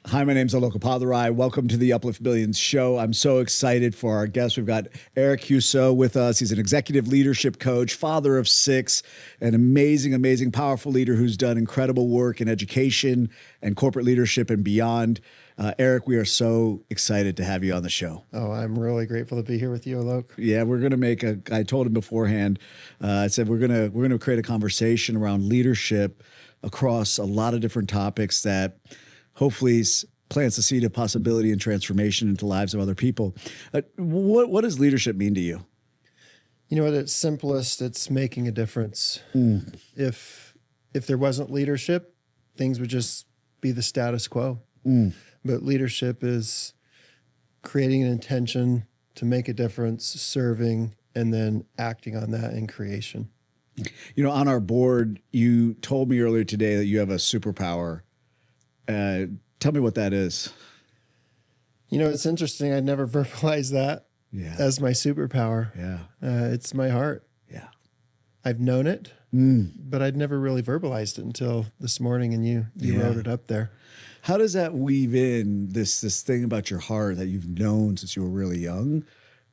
Hi, my name's Alok Padharai. Welcome to the Uplift Millions show. I'm so excited for our guest. We've got Erik Huso with us. He's an executive leadership coach, father of 6, an amazing, powerful leader who's done incredible work in education and corporate leadership and beyond. Erik, we are so excited to have you on the show. Oh, I'm really grateful to be here with you, Alok. Yeah, we're going to I told him beforehand, I said, we're going to create a conversation around leadership across a lot of different topics that hopefully plants a seed of possibility and transformation into the lives of other people. What does leadership mean to you? You know, at its simplest, it's making a difference. If there wasn't leadership, things would just be the status quo. But leadership is creating an intention to make a difference, serving, and then acting on that in creation. You know, on our board, you told me earlier today that you have a superpower. Tell me what that is. You know, it's interesting. I never verbalized that as my superpower. Yeah. It's my heart. Yeah. I've known it, but I'd never really verbalized it until this morning, and you wrote it up there. How does that weave in this thing about your heart that you've known since you were really young?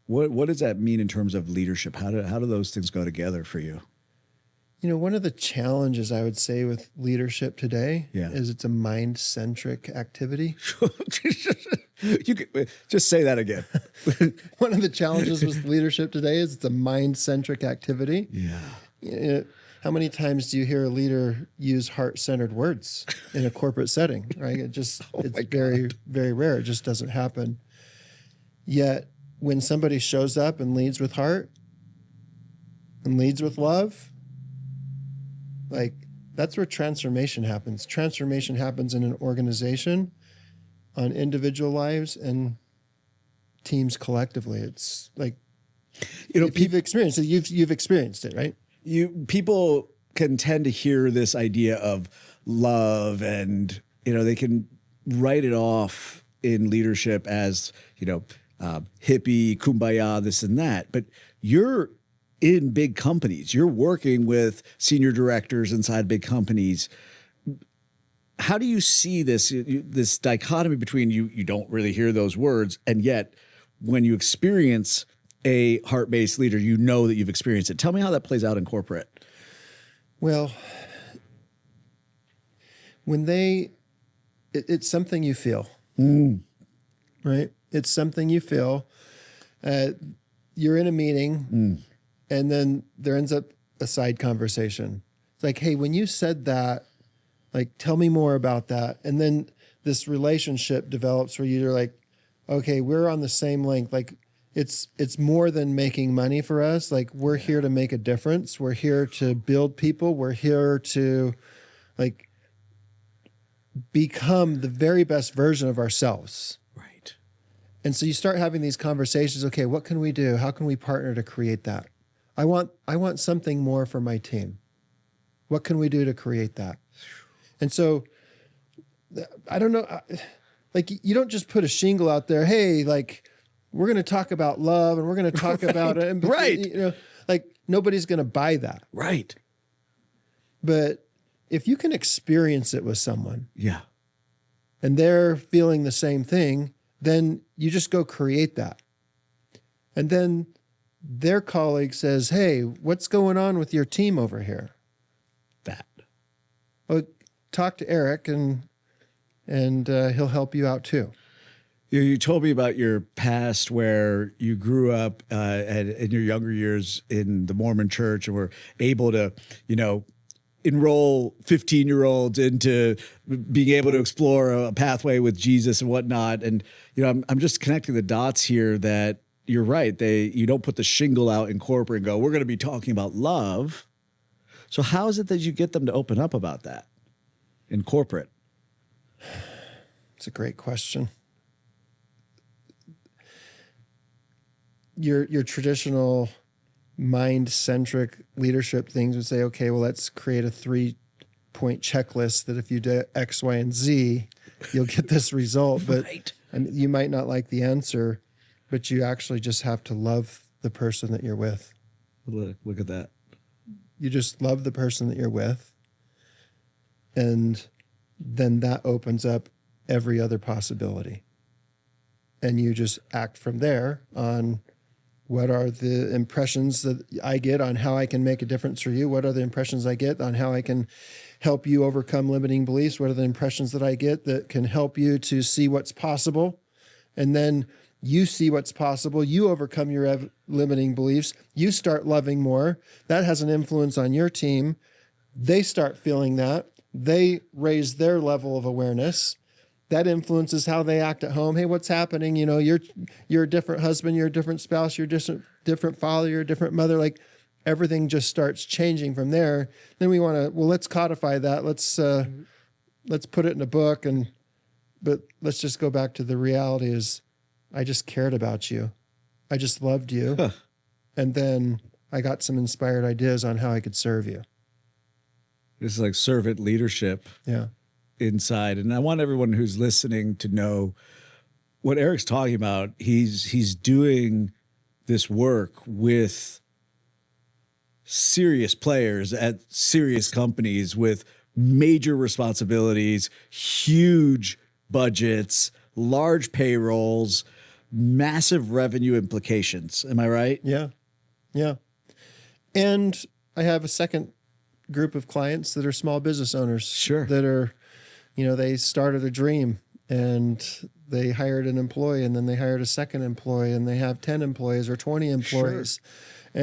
What does that mean in terms of leadership? How do those things go together for you? You know, one of the challenges I would say with leadership today Yeah. is it's a mind-centric activity. You could, just say that again. One of the challenges with leadership today is it's a mind-centric activity. Yeah. You know, how many times do you hear a leader use heart-centered words in a corporate setting, right? It's very, very rare. It just doesn't happen. Yet when somebody shows up and leads with heart and leads with love, like, that's where transformation happens. Transformation happens in an organization, on individual lives, and teams collectively. It's like, you know, if you've experienced it, you've experienced it, right? People can tend to hear this idea of love, and they can write it off in leadership as hippie, kumbaya, this and that. But you're in big companies. You're working with senior directors inside big companies. How do you see this dichotomy between you don't really hear those words, and yet when you experience a heart-based leader, you know that you've experienced it? Tell me how that plays out in corporate. Well, it's something you feel, right? It's something you feel. You're in a meeting, and then there ends up a side conversation. It's like, hey, when you said that, like, tell me more about that. And then this relationship develops where you're like, okay, we're on the same length. Like, it's more than making money for us. Like, we're here to make a difference. We're here to build people. We're here to, like, become the very best version of ourselves. Right. And so you start having these conversations. Okay, what can we do? How can we partner to create that? I want something more for my team. What can we do to create that? And so, I don't know, like, you don't just put a shingle out there, hey, like, we're going to talk about love and we're going to talk about it. And, right. Like, nobody's going to buy that. Right. But if you can experience it with someone, and they're feeling the same thing, then you just go create that. And then their colleague says, hey, what's going on with your team over here? That. Well, talk to Erik, and he'll help you out too. You told me about your past, where you grew up in your younger years in the Mormon church and were able to, enroll 15-year-olds into being able to explore a pathway with Jesus and whatnot. And, I'm just connecting the dots here that you're right. You don't put the shingle out in corporate and go, we're going to be talking about love. So how is it that you get them to open up about that in corporate? It's a great question. Your traditional mind-centric leadership things would say, okay, well, let's create a 3-point checklist that if you do X, Y, and Z, you'll get this result. But Right. and you might not like the answer, but you actually just have to love the person that you're with. Look at that. You just love the person that you're with. And then that opens up every other possibility. And you just act from there on what are the impressions that I get on how I can make a difference for you? What are the impressions I get on how I can help you overcome limiting beliefs? What are the impressions that I get that can help you to see what's possible? And then you see what's possible. You overcome your limiting beliefs. You start loving more. That has an influence on your team. They start feeling that. They raise their level of awareness. That influences how they act at home. Hey, what's happening? You know, you're a different husband, you're a different spouse, you're a different father, you're a different mother. Like everything just starts changing from there. Then we want to, well, let's codify that. Let's put it in a book. But let's just go back to the reality is I just cared about you. I just loved you. Huh. And then I got some inspired ideas on how I could serve you. This is like servant leadership. Yeah. Inside. And I want everyone who's listening to know what Erik's talking about. He's doing this work with serious players at serious companies with major responsibilities, huge budgets, large payrolls, massive revenue implications. Am I right? Yeah. Yeah. And I have a second group of clients that are small business owners. Sure. That are, you know, they started a dream and they hired an employee and then they hired a second employee and they have 10 employees or 20 employees. Sure.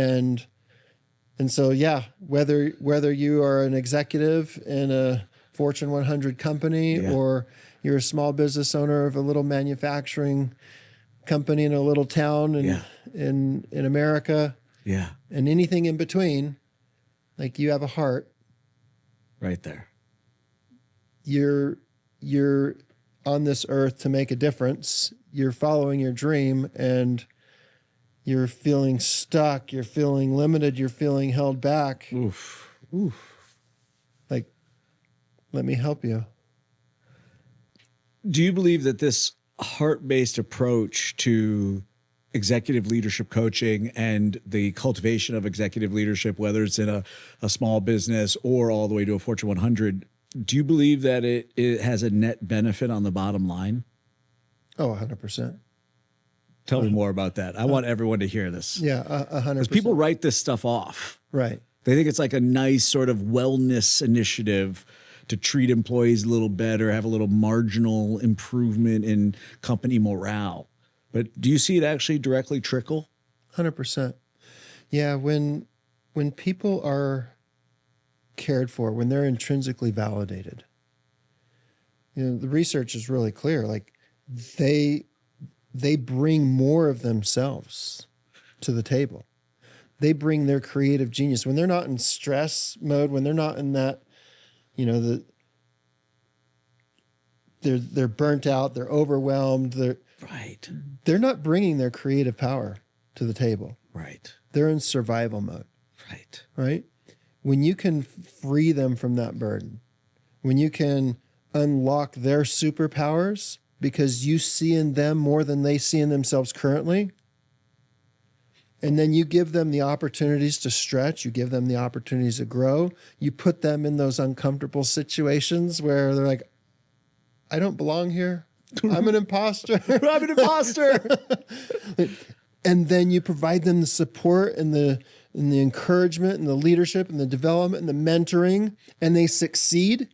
And so, yeah, whether you are an executive in a Fortune 100 company or you're a small business owner of a little manufacturing company in a little town in America and anything in between, like you have a heart. Right there. You're on this earth to make a difference. You're following your dream and you're feeling stuck. You're feeling limited. You're feeling held back. Oof. Like, let me help you. Do you believe that this heart-based approach to executive leadership coaching and the cultivation of executive leadership, whether it's in a small business or all the way to a Fortune 100, do you believe that it has a net benefit on the bottom line? Oh, 100%. Tell me more about that. I want everyone to hear this. Yeah, 100%. Because people write this stuff off. Right. They think it's like a nice sort of wellness initiative to treat employees a little better, have a little marginal improvement in company morale. But do you see it actually directly trickle? 100%. Yeah, when people are cared for, when they're intrinsically validated, you know, the research is really clear. Like they bring more of themselves to the table. They bring their creative genius. When they're not in stress mode, when they're not in that, you know, they're burnt out, they're overwhelmed, they're not bringing their creative power to the table. Right. They're in survival mode. Right. Right? When you can free them from that burden, when you can unlock their superpowers because you see in them more than they see in themselves currently, and then you give them the opportunities to stretch, you give them the opportunities to grow, you put them in those uncomfortable situations where they're like, I don't belong here. I'm an imposter. I'm an imposter. And then you provide them the support and the encouragement and the leadership and the development and the mentoring, and they succeed.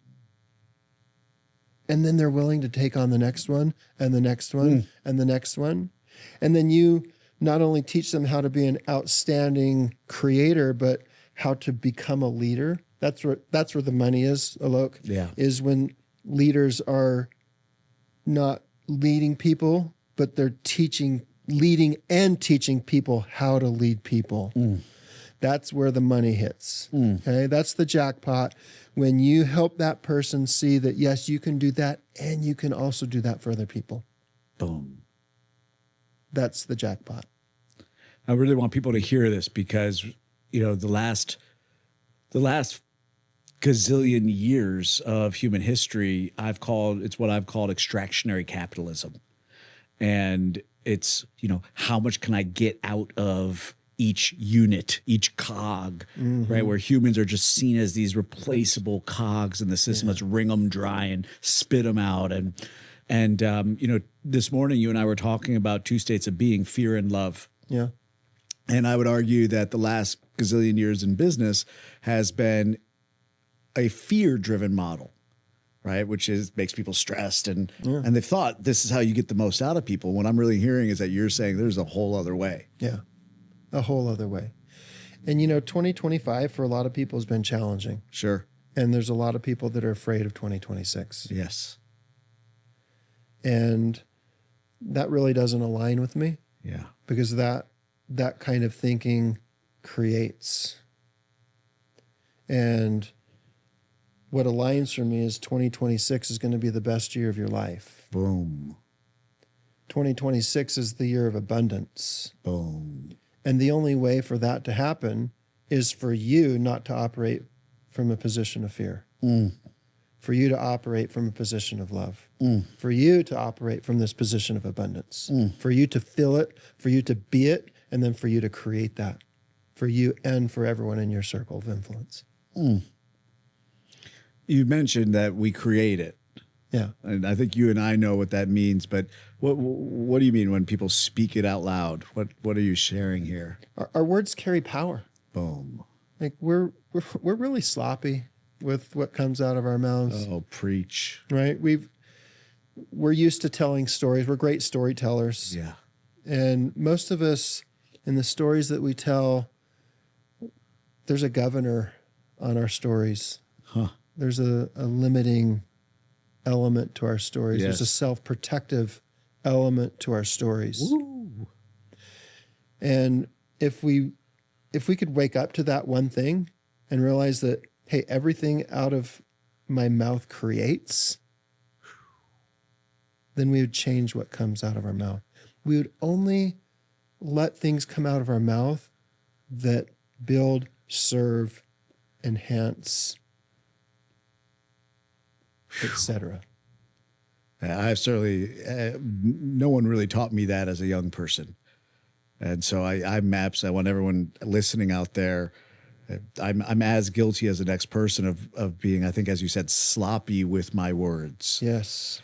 And then they're willing to take on the next one and the next one and the next one. And then you not only teach them how to be an outstanding creator, but how to become a leader. That's where the money is, Alok. Yeah. Is when leaders are not leading people, but they're leading and teaching people how to lead people. That's where the money hits. Okay. That's the jackpot. When you help that person see that, yes, you can do that and you can also do that for other people. Boom. That's the jackpot. I really want people to hear this because, you know, the last gazillion years of human history, it's what I've called extractionary capitalism. And it's, you know, how much can I get out of each unit, each cog, right? Where humans are just seen as these replaceable cogs in the system. Let's wring them dry and spit them out. And And, this morning you and I were talking about two states of being, fear and love. Yeah. And I would argue that the last gazillion years in business has been a fear-driven model, right? Which makes people stressed and they've thought this is how you get the most out of people. What I'm really hearing is that you're saying there's a whole other way. Yeah. A whole other way. And 2025 for a lot of people has been challenging. Sure. And there's a lot of people that are afraid of 2026. Yes. And that really doesn't align with me. Yeah. Because that kind of thinking creates. And what aligns for me is 2026 is going to be the best year of your life. Boom. 2026 is the year of abundance. Boom. And the only way for that to happen is for you not to operate from a position of fear. For you to operate from a position of love. For you to operate from this position of abundance. For you to feel it, for you to be it, and then for you to create that. For you and for everyone in your circle of influence. You mentioned that we create it. Yeah. And I think you and I know what that means, but what do you mean when people speak it out loud? What are you sharing here? Our words carry power. Boom. Like we're really sloppy with what comes out of our mouths. Oh, preach. Right? We're used to telling stories. We're great storytellers. Yeah. And most of us in the stories that we tell, there's a governor on our stories. Huh. There's a limiting element to our stories. Yes. There's a self-protective element to our stories. Woo. And if we could wake up to that one thing and realize that, hey, everything out of my mouth creates, then we would change what comes out of our mouth. We would only let things come out of our mouth that build, serve, enhance, etc. I've certainly, no one really taught me that as a young person. And so I want everyone listening out there, I'm as guilty as the next person of being, I think, as you said, sloppy with my words. Yes.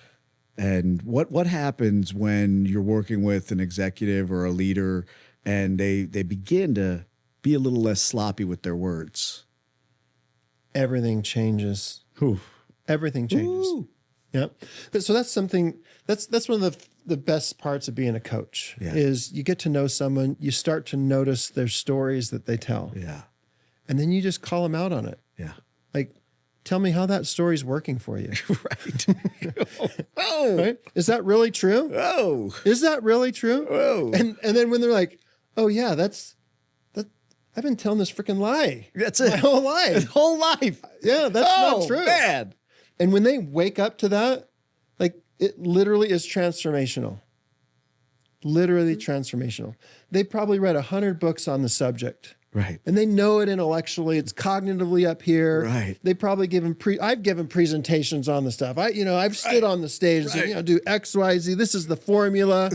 And what happens when you're working with an executive or a leader and they begin to be a little less sloppy with their words? Everything changes. Whew. Everything changes. Ooh. Yep. So that's something, that's one of the best parts of being a coach is you get to know someone, you start to notice their stories that they tell. Yeah. And then you just call them out on it. Yeah. Like, tell me how that story's working for you. Right. Oh. Right? Is that really true? Oh. Is that really true? Oh. And then when they're like, oh yeah, that I've been telling this freaking lie. That's it. My whole life. His whole life. Yeah, that's not true. Man. And when they wake up to that, like it literally is transformational. Literally transformational. They probably read 100 books on the subject. Right. And they know it intellectually. It's cognitively up here. Right. They probably I've given presentations on the stuff. I've stood on the stage and said, do X, Y, Z. This is the formula.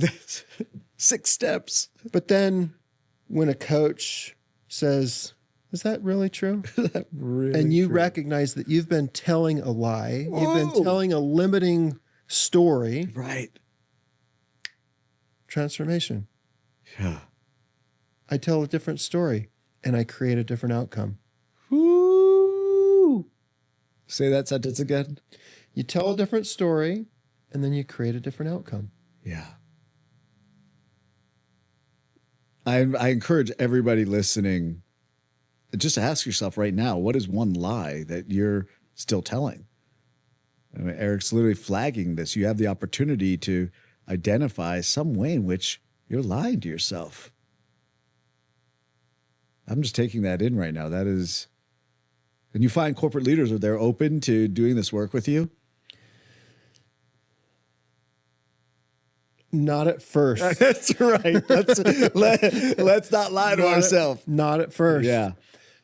6 steps. But then when a coach says, is that really true? Really and you true. recognize that you've been telling a lie. You've been telling a limiting story. Right. Transformation. Yeah. I tell a different story and I create a different outcome. Woo. Say that sentence again. You tell a different story and then you create a different outcome. Yeah. I encourage everybody listening just to ask yourself right now, what is one lie that you're still telling? I mean, Erik's literally flagging this. You have the opportunity to identify some way in which you're lying to yourself. I'm just taking that in right now. That is, and you find corporate leaders, are they open to doing this work with you? Not at first. That's right. Let's not lie to ourselves. Not at first. Yeah.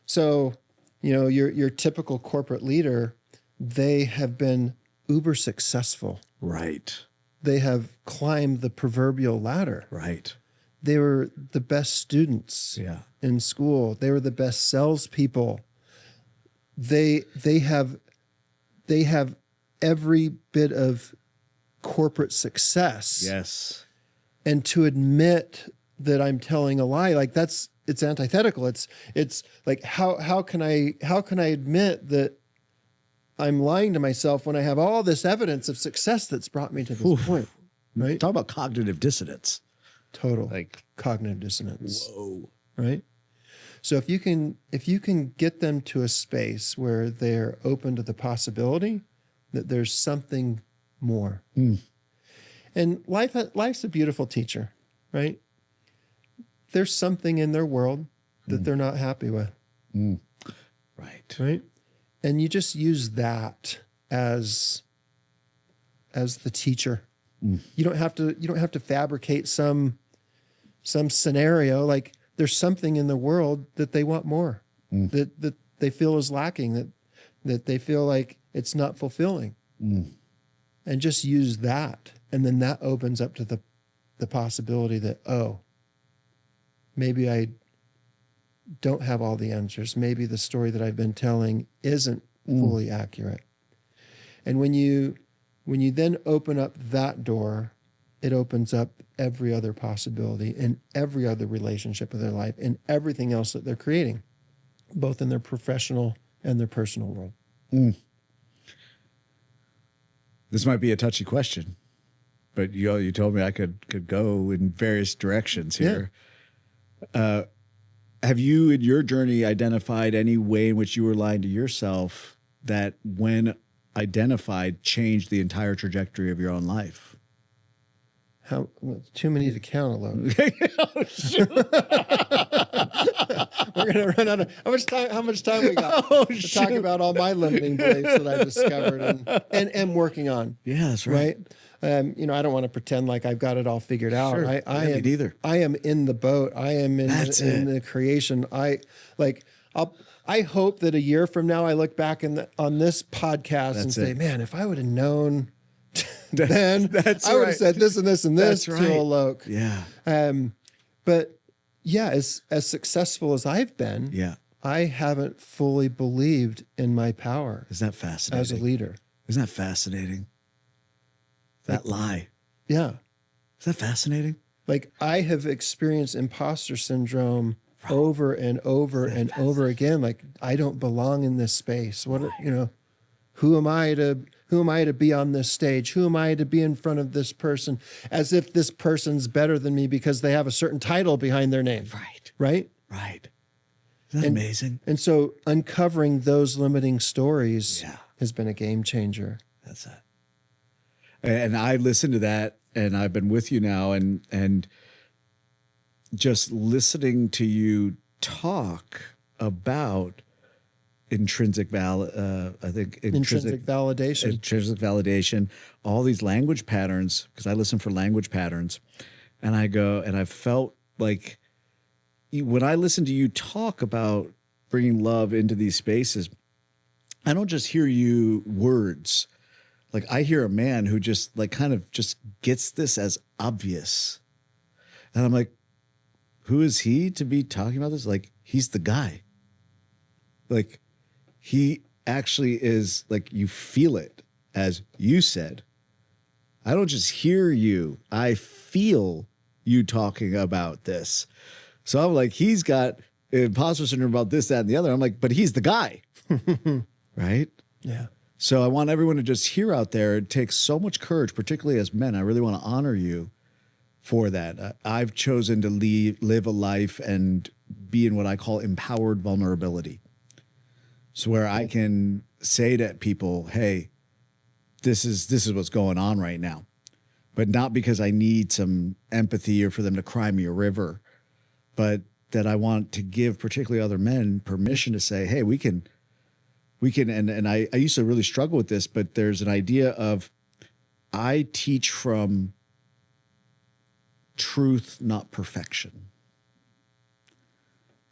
So, your typical corporate leader, they have been uber successful. Right. They have climbed the proverbial ladder. Right. They were the best students in school. They were the best salespeople. They have every bit of corporate success. Yes. And to admit that I'm telling a lie, like it's antithetical. It's like, how can I admit that I'm lying to myself when I have all this evidence of success that's brought me to this point, right? Talk about cognitive dissonance. Total Like cognitive dissonance. Whoa. Right? So if you can get them to a space where they're open to the possibility that there's something more. And life's a beautiful teacher, right? There's something in their world that they're not happy with. Right. Right? And you just use that as the teacher. You don't have to fabricate some scenario. Like there's something in the world that they want more, that they feel is lacking, that they feel like it's not fulfilling. And just use that. And then that opens up to the possibility that, oh, maybe I don't have all the answers. Maybe the story that I've been telling isn't fully accurate. And when you then open up that door, it opens up every other possibility and every other relationship of their life and everything else that they're creating, both in their professional and their personal world. This might be a touchy question, but you told me I could go in various directions here. Yeah. Have you, in your journey, identified any way in which you were lying to yourself that, when identified, changed the entire trajectory of your own life? How too many to count alone. We're gonna run out of how much time we got to talk about all my limiting beliefs that I discovered and am working on. Yeah, that's right. I don't want to pretend like I've got it all figured out. Sure. I am neither. I am in the boat. I am in the creation. I hope that a year from now I look back on this podcast and say, man, if I would have known then I would have said this and this and this to Alok. Yeah. But yeah, as successful as I've been, I haven't fully believed in my power. Isn't that fascinating? As a leader. Isn't that fascinating? That lie. Yeah. Is that fascinating? Like I have experienced imposter syndrome over and over and over again. Like I don't belong in this space. What, who am I to be on this stage? Who am I to be in front of this person? As if this person's better than me because they have a certain title behind their name. Right. Right? Right. Isn't that amazing? And so uncovering those limiting stories has been a game changer. That's it. And I listened to that, and I've been with you now, and just listening to you talk about intrinsic validation, all these language patterns, because I listen for language patterns, and I go, and I felt like when I listen to you talk about bringing love into these spaces, I don't just hear you words. Like I hear a man who just like kind of just gets this as obvious. And I'm like, who is he to be talking about this? Like, he's the guy. Like, he actually is, like, you feel it, as you said. I don't just hear you. I feel you talking about this. So I'm like, he's got imposter syndrome about this, that, and the other. I'm like, but he's the guy. Right? Yeah. So I want everyone to just hear out there, it takes so much courage, particularly as men. I really want to honor you for that. I've chosen to live a life and be in what I call empowered vulnerability. So where I can say to people, hey, this is what's going on right now. But not because I need some empathy or for them to cry me a river, but that I want to give particularly other men permission to say, hey, we can, and I used to really struggle with this, but there's an idea of I teach from truth, not perfection.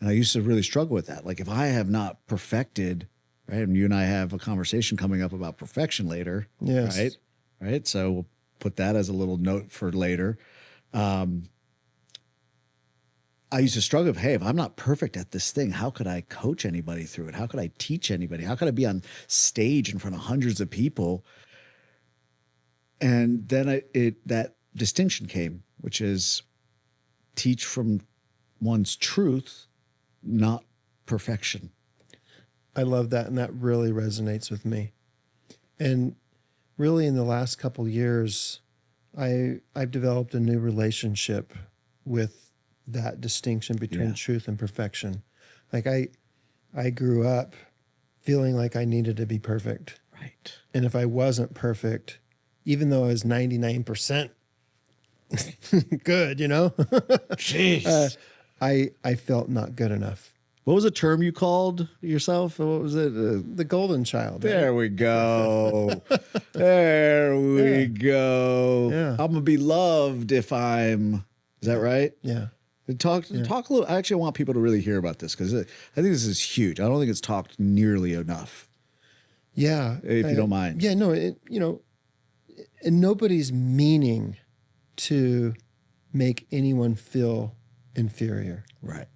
And I used to really struggle with that. Like if I have not perfected, right, and you and I have a conversation coming up about perfection later, yes. Right? So we'll put that as a little note for later. I used to struggle with, hey, if I'm not perfect at this thing, how could I coach anybody through it? How could I teach anybody? How could I be on stage in front of hundreds of people? And then that distinction came, which is teach from one's truth, not perfection. I love that. And that really resonates with me. And really in the last couple years, I've developed a new relationship with that distinction between truth and perfection. Like I grew up feeling like I needed to be perfect. Right. And if I wasn't perfect, even though I was 99% good, Jeez. I felt not good enough. What was the term you called yourself? What was it? The golden child. Right? There we go. There we go. Yeah. I'm gonna be loved if I'm. Is that right? Yeah. Talk a little. I actually want people to really hear about this because I think this is huge. I don't think it's talked nearly enough. Yeah. If you don't mind. Yeah. No. And nobody's meaning to make anyone feel inferior. Right.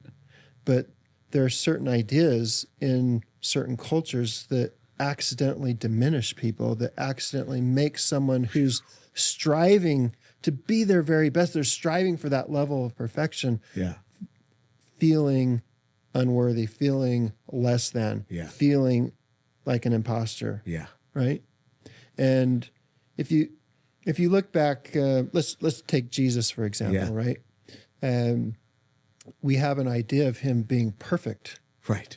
But there are certain ideas in certain cultures that accidentally diminish people, that accidentally make someone who's striving to be their very best, they're striving for that level of perfection, feeling unworthy, feeling less than, feeling like an imposter. Yeah. Right. And if you look back, let's take Jesus, for example, right? We have an idea of him being perfect. Right.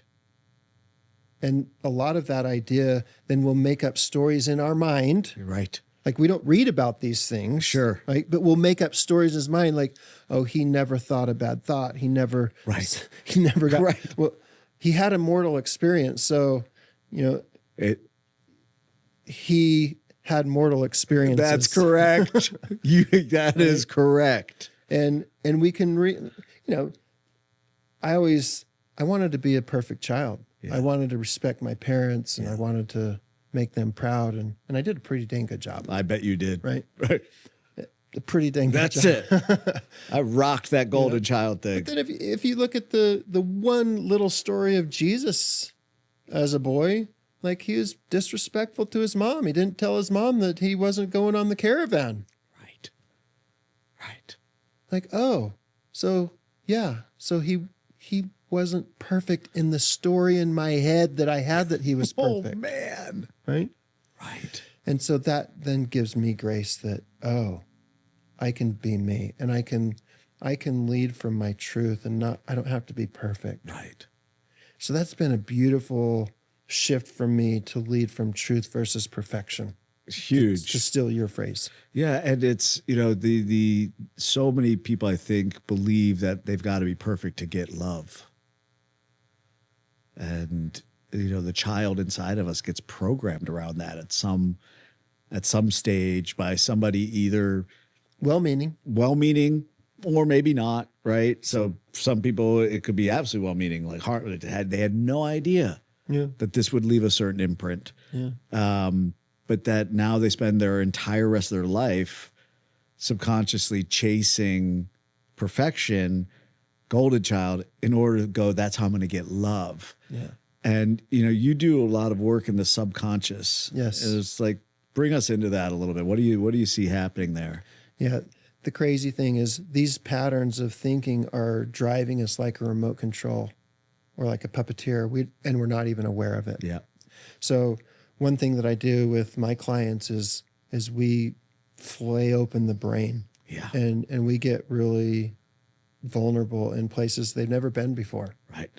And a lot of that idea then will make up stories in our mind. You're right. Like we don't read about these things. Sure. Right. But we'll make up stories in his mind like, oh, he never thought a bad thought. He never got right. Well, he had a mortal experience. So, he had mortal experiences. That's correct. That is correct. And we can I wanted to be a perfect child. Yeah. I wanted to respect my parents and I wanted to make them proud. And I did a pretty dang good job. I bet you did. Right. Right. A pretty dang good job. That's it. I rocked that golden child thing. But then if you look at the one little story of Jesus as a boy, like he was disrespectful to his mom. He didn't tell his mom that he wasn't going on the caravan. Right. Right. Like, oh, so he wasn't perfect in the story in my head that I had that he was perfect. Oh, man. Right? Right. And so that then gives me grace that, oh, I can be me and I can lead from my truth and I don't have to be perfect. Right. So that's been a beautiful shift for me to lead from truth versus perfection. Huge. To steal your phrase. Yeah. And it's, the so many people I think believe that they've got to be perfect to get love. And, the child inside of us gets programmed around that at some stage by somebody either well-meaning or maybe not. Right. So some people, it could be absolutely well-meaning, like they had no idea that this would leave a certain imprint. Yeah. But that now they spend their entire rest of their life subconsciously chasing perfection, golden child, in order to go, that's how I'm going to get love. Yeah. And, you do a lot of work in the subconscious. Yes. And it's like, bring us into that a little bit. What do you see happening there? Yeah. The crazy thing is these patterns of thinking are driving us like a remote control or like a puppeteer. And we're not even aware of it. Yeah. So one thing that I do with my clients is we flay open the brain. Yeah. And we get really vulnerable in places they've never been before. Right.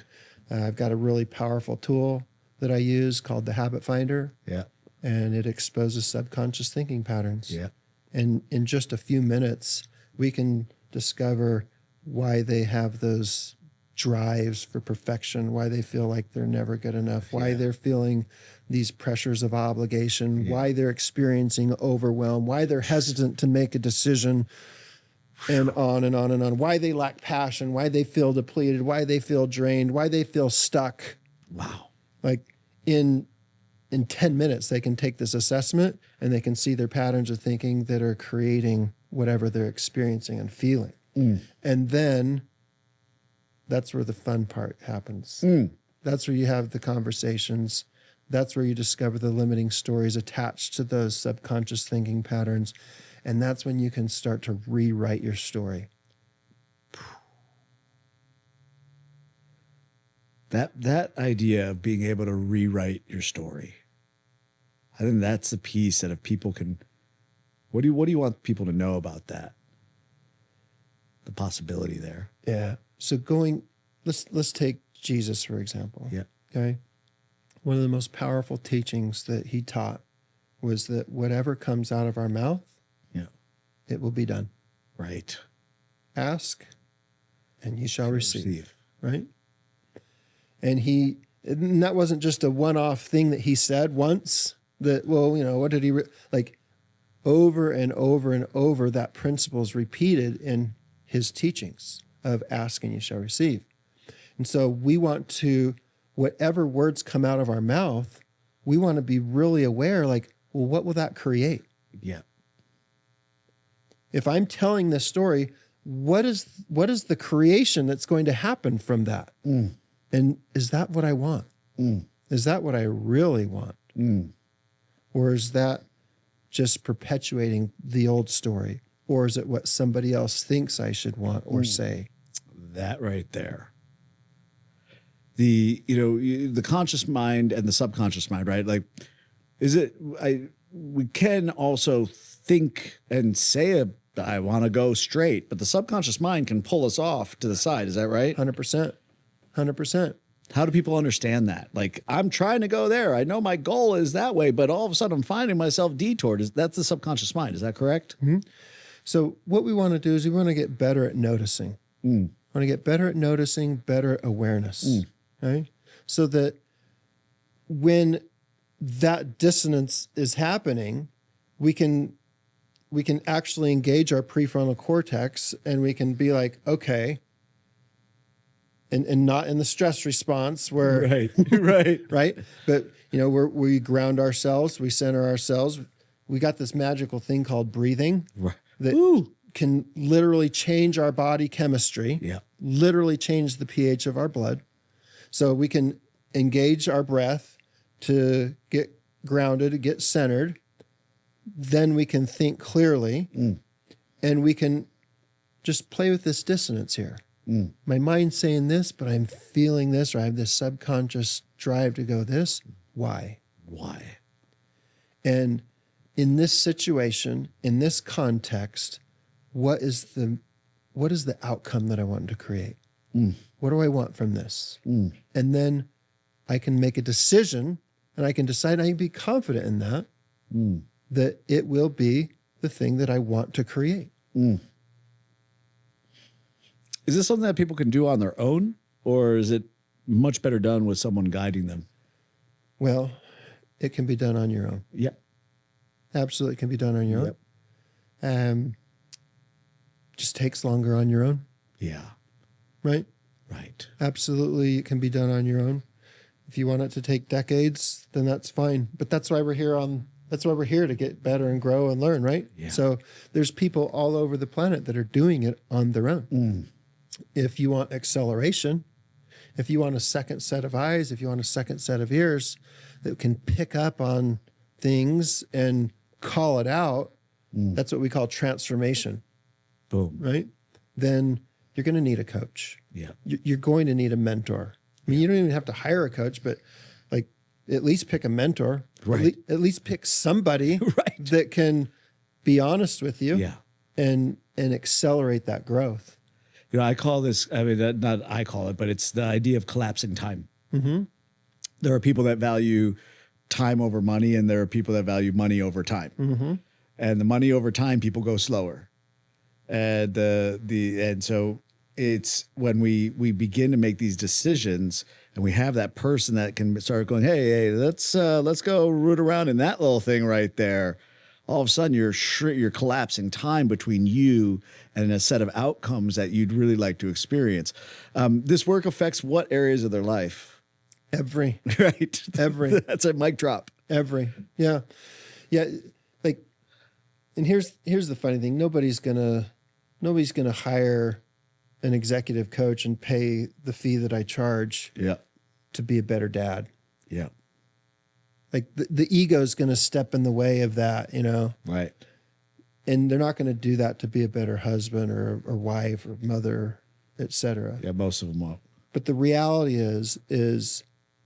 I've got a really powerful tool that I use called the Habit Finder. Yeah. And it exposes subconscious thinking patterns. Yeah. And in just a few minutes, we can discover why they have those drives for perfection, why they feel like they're never good enough, why they're feeling these pressures of obligation, why they're experiencing overwhelm, why they're hesitant to make a decision, and on and on and on, why they lack passion, why they feel depleted, why they feel drained, why they feel stuck. Wow. Like in 10 minutes, they can take this assessment and they can see their patterns of thinking that are creating whatever they're experiencing and feeling. And then that's where the fun part happens. That's where you have the conversations That's where you discover the limiting stories attached to those subconscious thinking patterns. And that's when you can start to rewrite your story. That idea of being able to rewrite your story, I think that's the piece that if people can, what do you want people to know about that? The possibility there. Yeah. So let's take Jesus, for example. Yeah. Okay. One of the most powerful teachings that he taught was that whatever comes out of our mouth, Yeah. it will be done. Right. Ask and you shall receive. Right. And that wasn't just a one-off thing that he said once that, well, what did he, like over and over and over, that principle is repeated in his teachings of ask and you shall receive. And so we want to, whatever words come out of our mouth, we want to be really aware, like, well, what will that create? Yeah. If I'm telling this story, what is the creation that's going to happen from that? Mm. And is that what I want? Mm. Is that what I really want? Mm. Or is that just perpetuating the old story? Or is it what somebody else thinks I should want or say? That right there. The conscious mind and the subconscious mind, right? Like, we can also think and say I want to go straight, but the subconscious mind can pull us off to the side. Is that right? 100%. 100%. How do people understand that? Like, I'm trying to go there. I know my goal is that way, but all of a sudden I'm finding myself detoured. That's the subconscious mind. Is that correct? Mm-hmm. So what we want to do is we want to get better at noticing. Want to get better at noticing, better awareness. Right? So that when that dissonance is happening, we can actually engage our prefrontal cortex and we can be like, okay, and not in the stress response where right. But we ground ourselves, we center ourselves. We got this magical thing called breathing that can literally change our body chemistry. Yeah. Literally change the pH of our blood. So we can engage our breath to get grounded, to get centered. Then we can think clearly and we can just play with this dissonance here. My mind's saying this, but I'm feeling this, or I have this subconscious drive to go this. Why? And in this situation, in this context, what is the outcome that I want to create? What do I want from this? And then I can make a decision and I can decide, I can be confident in that, that it will be the thing that I want to create. Is this something that people can do on their own, or is it much better done with someone guiding them? Well, it can be done on your own. Yep. Absolutely can be done on your own. Just takes longer on your own. Yeah. Right? Right. Absolutely, it can be done on your own. If you want it to take decades, then that's fine. But that's why we're here to get better and grow and learn, right? Yeah. So there's people all over the planet that are doing it on their own. If you want acceleration, if you want a second set of eyes, if you want a second set of ears that can pick up on things and call it out, that's what we call transformation. Boom. Right? Then you're going to need a coach. Yeah. You're going to need a mentor. I mean, you don't even have to hire a coach, but like at least pick a mentor. Right. At least pick somebody that can be honest with you and accelerate that growth. I call this, not I call it, but it's the idea of collapsing time. There are people that value time over money, and there are people that value money over time. And the money over time, people go slower. And and so it's when we begin to make these decisions, and we have that person that can start going, hey, let's go root around in that little thing right there. All of a sudden, you're collapsing time between you and a set of outcomes that you'd really like to experience. This work affects what areas of their life? Every. Right. Every. That's a mic drop. Every. Yeah. Yeah. Like, and here's the funny thing. Nobody's gonna hire an executive coach and pay the fee that I charge to be a better dad. Yeah. Like the ego is going to step in the way of that, you know, Right. and they're not going to do that to be a better husband or wife or mother, etc. Yeah, most of them won't. But the reality is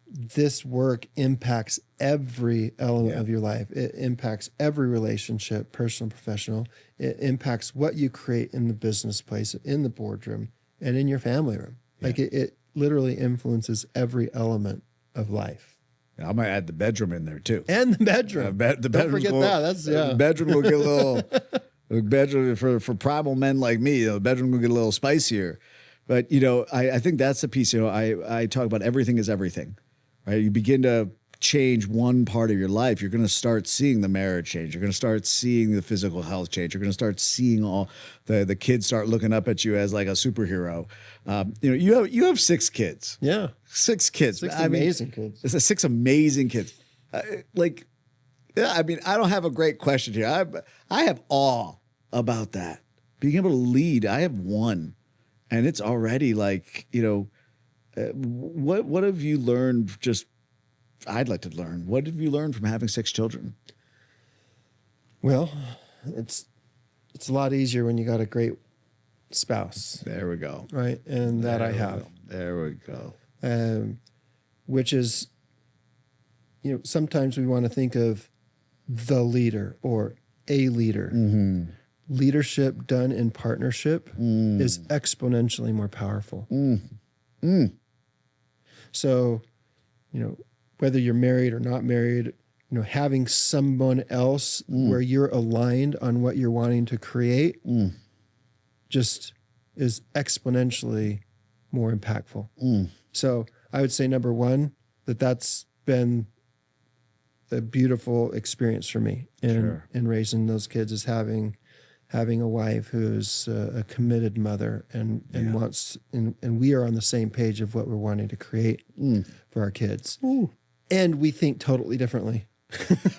this work impacts every element of your life. It impacts every relationship, personal, professional. It impacts what you create in the business place, in the boardroom, and in your family room. Like it literally influences every element of life. I might add the bedroom in there too. And the bedroom. Don't forget that. That's The bedroom will get a little. The bedroom for primal men like me, the bedroom will get a little spicier. But you know, I think that's the piece. You know, I talk about everything is everything, right? You begin to change one part of your life, you're going to start seeing the marriage change. You're going to start seeing the physical health change. You're going to start seeing all the kids start looking up at you as like a superhero. You know, you have 6 kids. Yeah. 6 kids. Amazing kids. It's 6 amazing kids. Like, yeah, I mean, I don't have a great question here. I have awe about that. Being able to lead. I have 1, and it's already like, you know, what have you learned? Just, I'd like to learn. What have you learned from having 6 children? Well, it's a lot easier when you got a great spouse. There we go. Right, and that I have. There we go. Which is, you know, sometimes we want to think of the leader or a leader. Mm-hmm. Leadership done in partnership is exponentially more powerful. So, you know, whether you're married or not married, you know, having someone else where you're aligned on what you're wanting to create just is exponentially more impactful. So I would say, number 1, that's been a beautiful experience for me in raising those kids, is having a wife who's a committed mother and wants, and we are on the same page of what we're wanting to create for our kids. Ooh. And we think totally differently.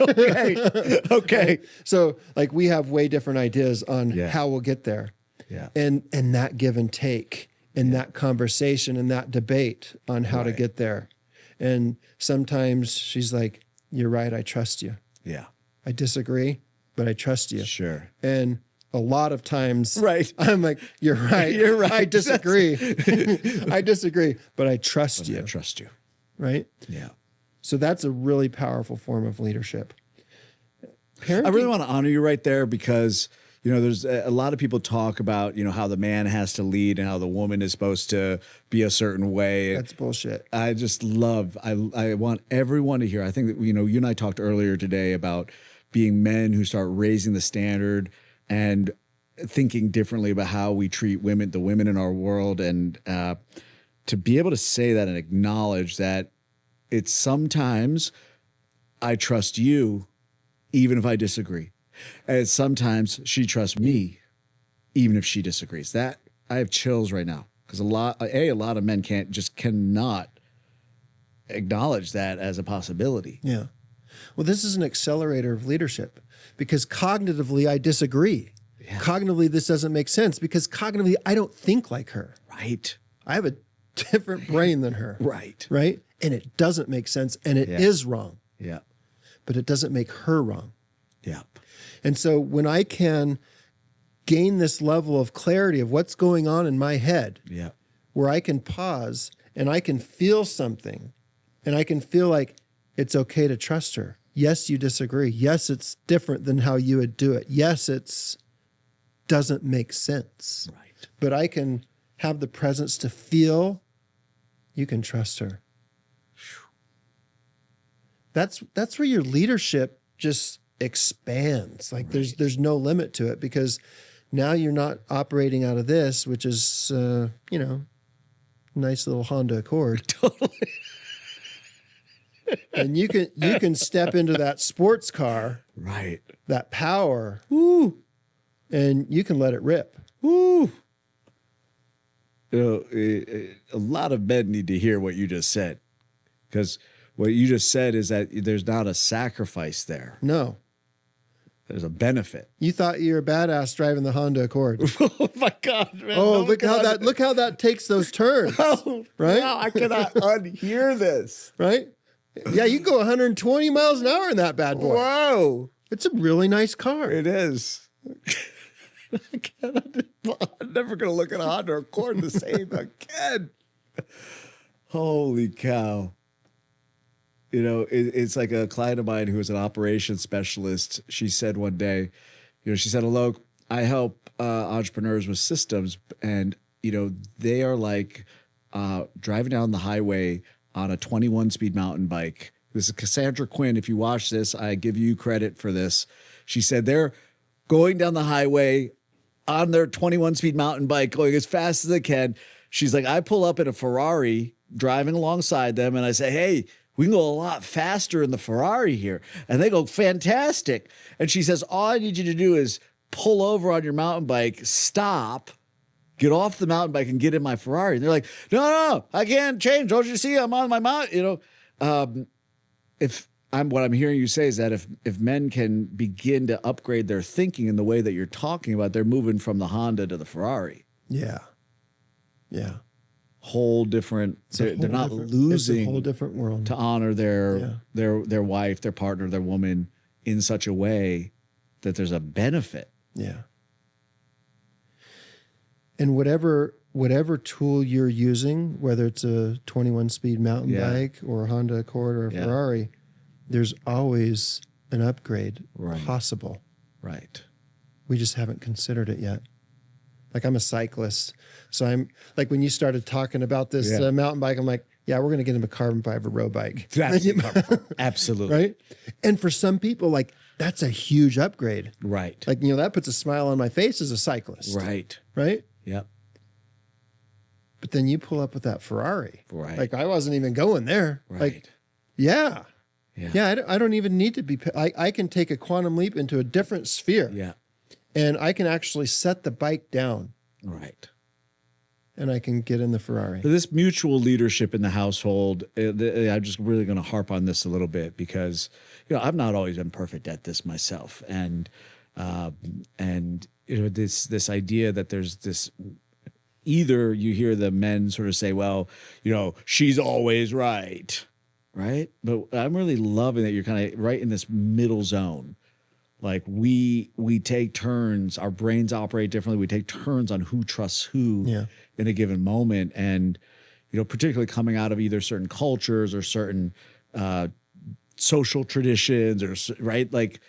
Okay. So like we have way different ideas on how we'll get there. Yeah. And that give and take and that conversation and that debate on how to get there. And sometimes she's like, "You're right, I trust you." Yeah. I disagree, but I trust you. Sure. And a lot of times I'm like, "You're right. You're right. I disagree. I disagree, but I trust you." I trust you. Right? Yeah. So that's a really powerful form of leadership. Parenting, I really want to honor you right there because, you know, there's a lot of people talk about, you know, how the man has to lead and how the woman is supposed to be a certain way. That's bullshit. I just love, I want everyone to hear. I think that, you know, you and I talked earlier today about being men who start raising the standard and thinking differently about how we treat women, the women in our world. And to be able to say that and acknowledge that it's sometimes I trust you, even if I disagree. And sometimes she trusts me, even if she disagrees. That I have chills right now because a lot of men cannot acknowledge that as a possibility. Yeah. Well, this is an accelerator of leadership because cognitively I disagree. Yeah. Cognitively, this doesn't make sense because cognitively I don't think like her. Right. I have a different brain than her. Right. Right. And it doesn't make sense and it is wrong. Yeah. But it doesn't make her wrong. Yeah. And so when I can gain this level of clarity of what's going on in my head, where I can pause and I can feel something and I can feel like it's okay to trust her. Yes, you disagree. Yes, it's different than how you would do it. Yes, it's doesn't make sense. Right. But I can have the presence to feel you can trust her. That's where your leadership just expands. Like there's no limit to it because now you're not operating out of this, which is you know, nice little Honda Accord. Totally. And you can step into that sports car, right? That power, woo, and you can let it rip. Woo. You know, a lot of men need to hear what you just said because what you just said is that there's not a sacrifice there. No. There's a benefit. You thought you were a badass driving the Honda Accord. Oh my God, man. Oh, look how that takes those turns. Oh, right? Now I cannot unhear this. Right? Yeah, you can go 120 miles an hour in that bad boy. Whoa. It's a really nice car. It is. I'm never going to look at a Honda Accord the same again. Holy cow. You know, it's like a client of mine who is an operations specialist. She said one day, she said, "Alok, I help entrepreneurs with systems, and, they are like driving down the highway on a 21-speed mountain bike." This is Cassandra Quinn. If you watch this, I give you credit for this. She said they're going down the highway on their 21-speed mountain bike, going as fast as they can. She's like, I pull up in a Ferrari, driving alongside them, and I say, hey, we can go a lot faster in the Ferrari here. And they go, fantastic. And she says, all I need you to do is pull over on your mountain bike, stop, get off the mountain bike, and get in my Ferrari. And they're like, no, I can't change. Don't you see I'm on my mountain? What I'm hearing you say is that if men can begin to upgrade their thinking in the way that you're talking about, they're moving from the Honda to the Ferrari. Yeah. Whole different. They're not losing. It's a whole different world to honor their wife, their partner, their woman in such a way that there's a benefit. Yeah. And whatever tool you're using, whether it's a 21-speed mountain bike or a Honda Accord or a Ferrari, there's always an upgrade possible. Right. We just haven't considered it yet. Like, I'm a cyclist, so I'm like, when you started talking about this mountain bike, I'm like, yeah, we're going to get him a carbon fiber road bike. Absolutely. Right. And for some people, like, that's a huge upgrade. Right. Like, that puts a smile on my face as a cyclist. Right. Right. Yep. But then you pull up with that Ferrari. Right. Like, I wasn't even going there. Right. Like, I don't even need to be. I can take a quantum leap into a different sphere. Yeah. And I can actually set the bike down. Right. And I can get in the Ferrari. So this mutual leadership in the household, I'm just really going to harp on this a little bit because, I've not always been perfect at this myself. And this idea that there's this, either you hear the men sort of say, well, she's always right. Right. But I'm really loving that you're kind of right in this middle zone. Like we take turns, our brains operate differently. We take turns on who trusts who in a given moment. And, particularly coming out of either certain cultures or certain social traditions right? Like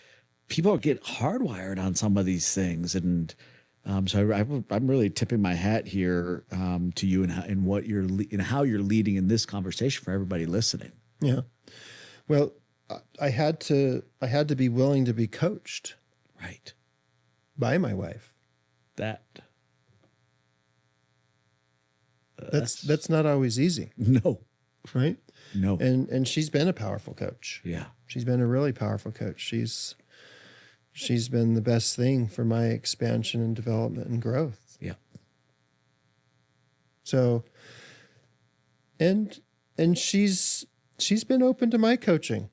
people get hardwired on some of these things. And so I'm really tipping my hat here to you and how you're leading in this conversation for everybody listening. Yeah. Well, I had to be willing to be coached. Right. By my wife. That's not always easy. No. Right? No. And she's been a powerful coach. Yeah. She's been a really powerful coach. She's been the best thing for my expansion and development and growth. Yeah. So and she's been open to my coaching.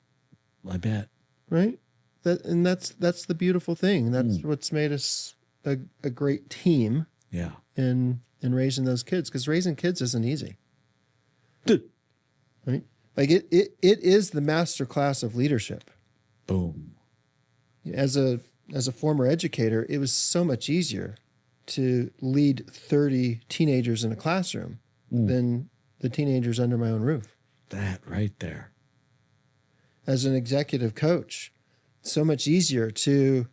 I bet. Right? That's the beautiful thing. That's what's made us a great team. Yeah. In raising those kids, because raising kids isn't easy. Right? Like it is the master class of leadership. Boom. As a former educator, it was so much easier to lead 30 teenagers in a classroom than the teenagers under my own roof. That right there. As an executive coach, so much easier to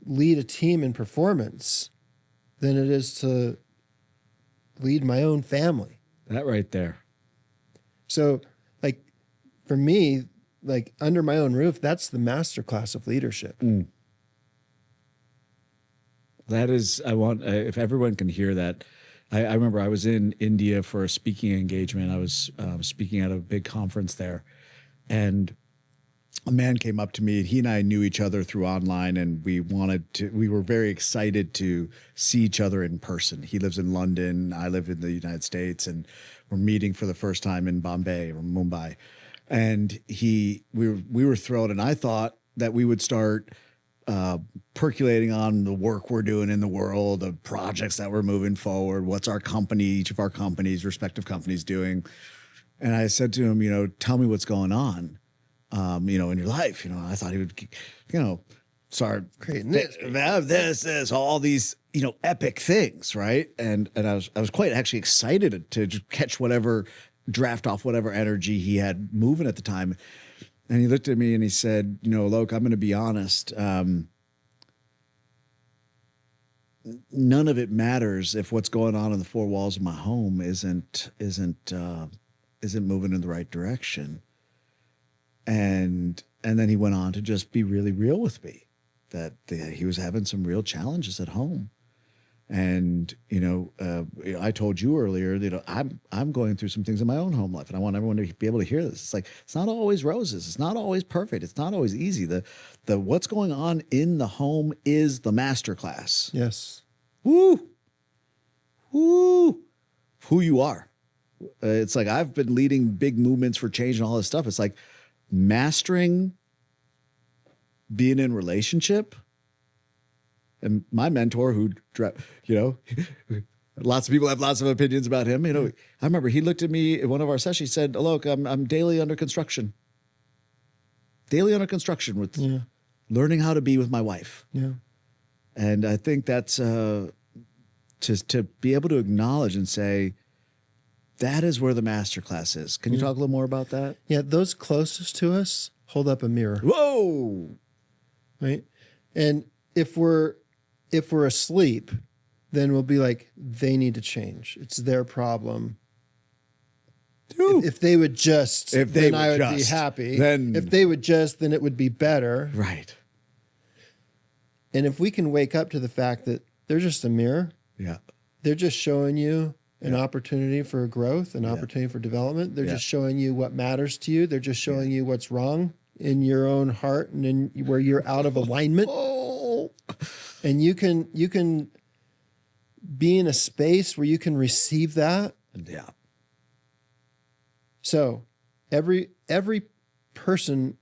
lead a team in performance than it is to lead my own family. That right there. So, like, for me, like, under my own roof, that's the masterclass of leadership. That is, if everyone can hear that. I remember I was in India for a speaking engagement. I was speaking at a big conference there, and a man came up to me, and he and I knew each other through online, and we were very excited to see each other in person. He lives in London, I live in the United States, and we're meeting for the first time in Bombay or Mumbai. And we were thrilled, and I thought that we would start percolating on the work we're doing in the world, the projects that we're moving forward, what's each of our companies, respective companies doing. And I said to him, you know, tell me what's going on, you know, in your life. You know, I thought he would, you know, start Creating this. all these, you know, epic things, right? And I was quite actually excited to just catch whatever, draft off whatever energy he had moving at the time. And he looked at me and he said, you know, Loke, I'm going to be honest. None of it matters if what's going on in the four walls of my home isn't moving in the right direction. And then he went on to just be really real with me that he was having some real challenges at home. And, you know, I told you earlier that I'm going through some things in my own home life, and I want everyone to be able to hear this. It's like, it's not always roses. It's not always perfect. It's not always easy. The what's going on in the home is the masterclass. Yes. Woo. Woo. Who you are. It's like, I've been leading big movements for change and all this stuff. It's like mastering being in relationship. And my mentor, who, you know, lots of people have lots of opinions about him. You know, I remember he looked at me at one of our sessions. He said, "Look, I'm daily under construction. Daily under construction with learning how to be with my wife." Yeah. And I think that's to be able to acknowledge and say, that is where the masterclass is. Can you talk a little more about that? Yeah. Those closest to us hold up a mirror. Whoa. Right. And if we're asleep, then we'll be like, they need to change. It's their problem. If they would just, then I would be happy. Then, if they would just, then it would be better. Right. And if we can wake up to the fact that they're just a mirror. Yeah. They're just showing you an opportunity for growth, an opportunity for development. They're just showing you what matters to you. They're just showing you what's wrong in your own heart and in where you're out of alignment. And you can be in a space where you can receive that. Yeah. So every person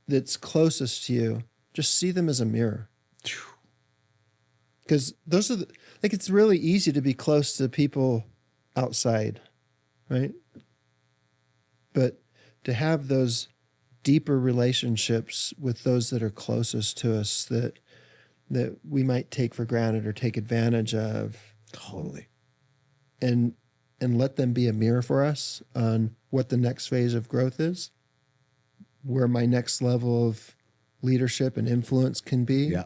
that's closest to you, just see them as a mirror. Because those are it's really easy to be close to people outside, right? But to have those deeper relationships with those that are closest to us that we might take for granted or take advantage of. Totally. And let them be a mirror for us on what the next phase of growth is, where my next level of leadership and influence can be. Yeah.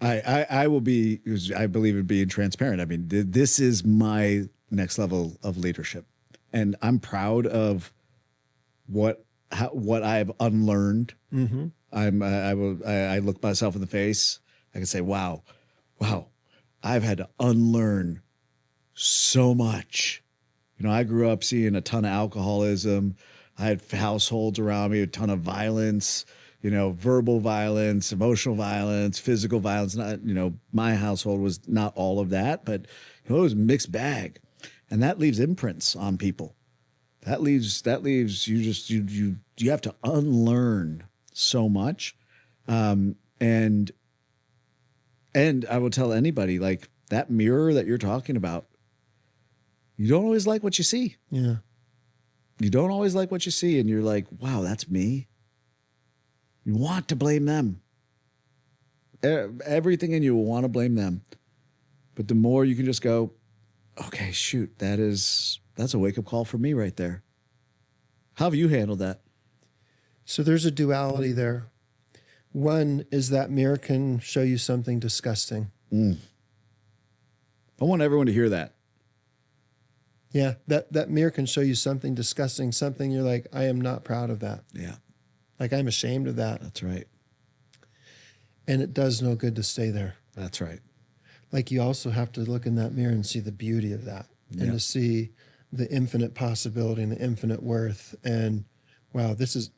I will be, I believe in being transparent. I mean, this is my next level of leadership, and I'm proud of what I've unlearned. Mm-hmm. I look myself in the face. I can say, wow, I've had to unlearn so much. You know, I grew up seeing a ton of alcoholism. I had households around me, a ton of violence, you know, verbal violence, emotional violence, physical violence. Not, you know, my household was not all of that, but you know, it was a mixed bag. And that leaves imprints on people. That leaves you have to unlearn so much. And I will tell anybody, like, that mirror that you're talking about, you don't always like what you see. Yeah. You don't always like what you see, and you're like, wow, that's me. You want to blame them. Everything in you will want to blame them. But the more you can just go, okay, shoot, that's a wake-up call for me right there. How have you handled that? So there's a duality there. One is that mirror can show you something disgusting. I want everyone to hear that. Yeah, that mirror can show you something disgusting, something you're like, I am not proud of that. Yeah. Like, I'm ashamed of that. That's right. And it does no good to stay there. That's right. Like, you also have to look in that mirror and see the beauty of that, and to see the infinite possibility and the infinite worth. And this is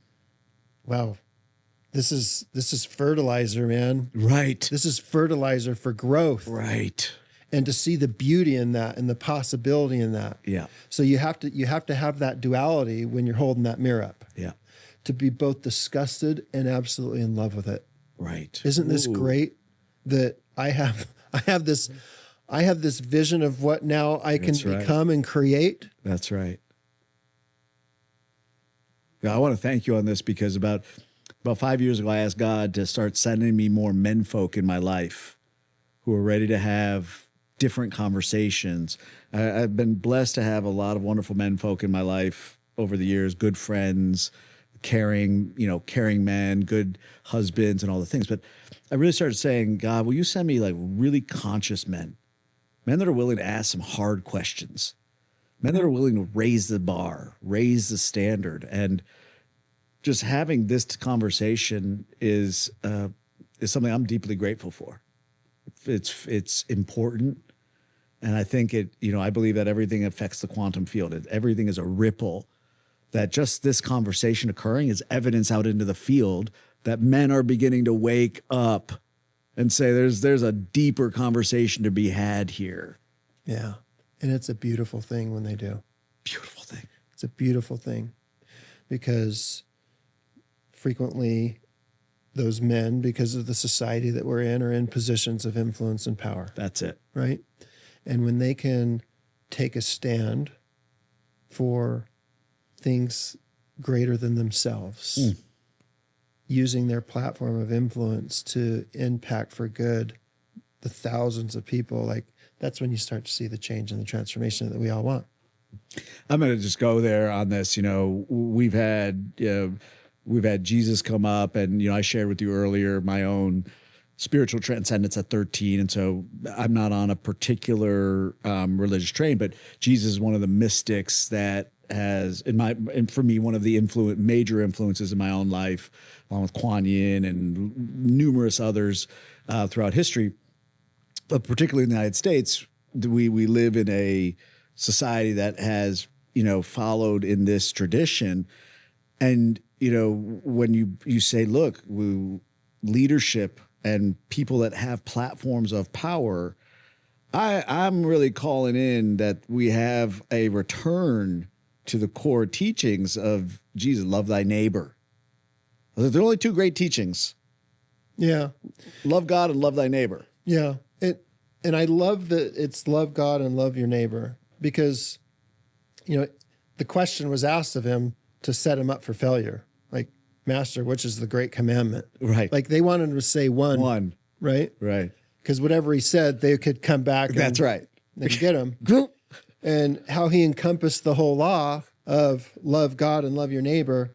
fertilizer, man. Right. This is fertilizer for growth. Right. And to see the beauty in that and the possibility in that. Yeah. So you have to have that duality when you're holding that mirror up. Yeah. To be both disgusted and absolutely in love with it. Right. Isn't this great that I have this vision of what now I can become and create? That's right. I want to thank you on this because about 5 years ago, I asked God to start sending me more menfolk in my life who are ready to have different conversations. I've been blessed to have a lot of wonderful menfolk in my life over the years, good friends, caring men, good husbands, and all the things. But I really started saying, God, will you send me like really conscious men that are willing to ask some hard questions, men that are willing to raise the bar, raise the standard. And just having this conversation is something I'm deeply grateful for. It's important. And I think I believe that everything affects the quantum field. Everything is a ripple, that just this conversation occurring is evidence out into the field that men are beginning to wake up and say, there's a deeper conversation to be had here. Yeah. And it's a beautiful thing when they do. Beautiful thing. It's a beautiful thing because frequently those men, because of the society that we're in, are in positions of influence and power. That's it. Right? And when they can take a stand for things greater than themselves, using their platform of influence to impact for good the thousands of people, like that's when you start to see the change and the transformation that we all want. I'm going to just go there on this. We've had Jesus come up, and I shared with you earlier my own spiritual transcendence at 13, and so I'm not on a particular religious train, but Jesus is one of the mystics that has, and for me, one of the major influences in my own life, along with Kuan Yin and numerous others throughout history. But particularly in the United States, we live in a society that has followed in this tradition, and when you say, look, leadership and people that have platforms of power, I'm really calling in that we have a return to the core teachings of Jesus. Love thy neighbor. There are only two great teachings. Yeah. Love God and love thy neighbor. Yeah. And I love that it's love God and love your neighbor, because, the question was asked of him to set him up for failure. Like, Master, which is the great commandment? Right. Like, they wanted him to say one. Right? Right. Because whatever he said, they could come back and That's right. they could get him. And how he encompassed the whole law of love God and love your neighbor.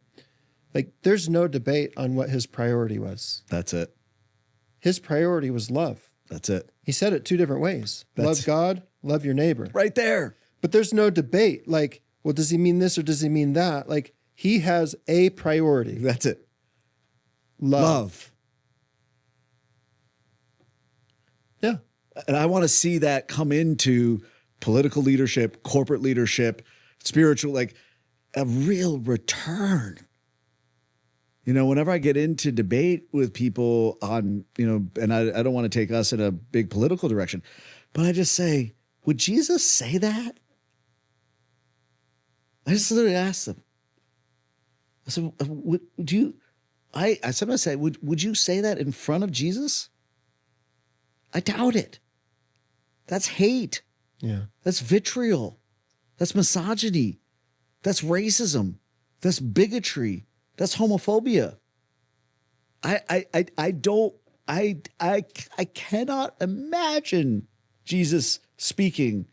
Like, there's no debate on what his priority was. That's it. His priority was love. That's it. He said it two different ways. Love God, love your neighbor. Right there. But there's no debate. Like, well, does he mean this or does he mean that? Like, he has a priority. That's it. Love. Yeah. And I want to see that come into political leadership, corporate leadership, spiritual, like a real return. Whenever I get into debate with people on, and I don't want to take us in a big political direction, but I just say, would Jesus say that? I just literally asked them. I said, I sometimes say, would you say that in front of Jesus? I doubt it. That's hate. Yeah. That's vitriol. That's misogyny. That's racism. That's bigotry. That's homophobia. I cannot imagine Jesus speaking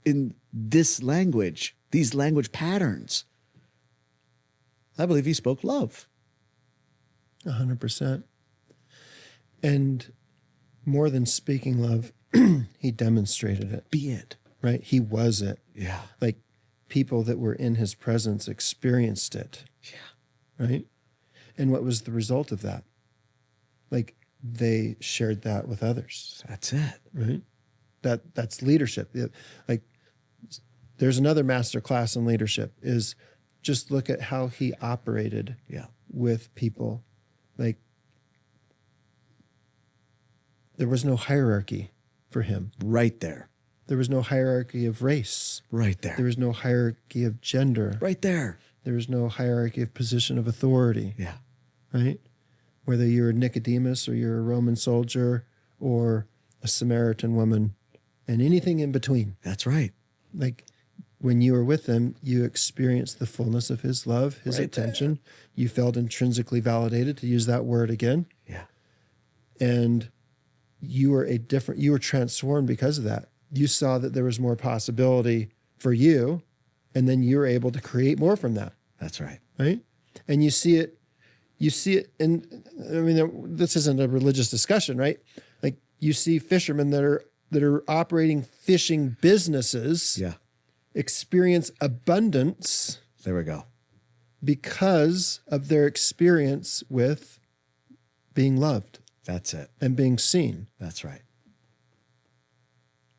in this language, these language patterns. I believe he spoke love. 100%. And more than speaking love, he demonstrated it. Be it. Right? He was it. Yeah. Like, people that were in his presence experienced it. Yeah. Right? And what was the result of that? Like, they shared that with others. That's it. Right? That's leadership. Like, there's another master class in leadership, is just look at how he operated with people. Like, there was no hierarchy for him. Right there. There was no hierarchy of race. Right there. There was no hierarchy of gender. Right there. There was no hierarchy of position of authority. Yeah. Right? Whether you're Nicodemus or you're a Roman soldier or a Samaritan woman and anything in between. That's right. Like, when you were with him, you experienced the fullness of his love, his Right attention. You felt intrinsically validated, to use that word again. Yeah. And you were you were transformed because of that. You saw that there was more possibility for you, and then you were able to create more from that. That's right. Right? And you see it, and I mean, this isn't a religious discussion, right? Like you see fishermen that are operating fishing businesses Yeah. experience abundance There we go. because of their experience with being loved That's it. and being seen. That's right.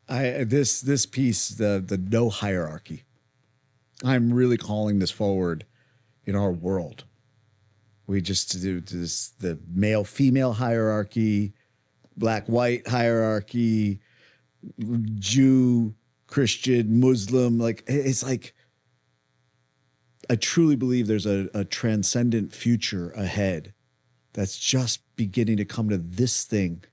This piece, the no hierarchy, I'm really calling this forward in our world. We just do this, the male female hierarchy, black white hierarchy, Jew, Christian, Muslim. Like it's like, I truly believe there's a transcendent future ahead that's just beginning to come to this thing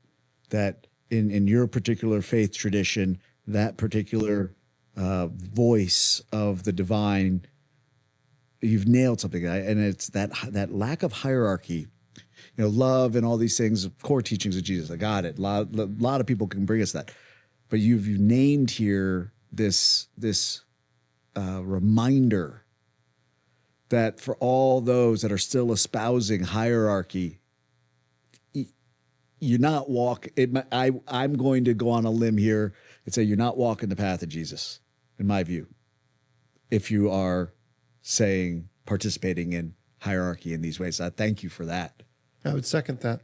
that in your particular faith tradition, that particular voice of the divine, you've nailed something. And it's that lack of hierarchy, you know, love and all these things, core teachings of Jesus. I got it. A lot of people can bring us that. But you've named here this reminder that for all those that are still espousing hierarchy, you're not I'm going to go on a limb here and say you're not walking the path of Jesus, in my view, if you are participating in hierarchy in these ways. I thank you for that. I would second that.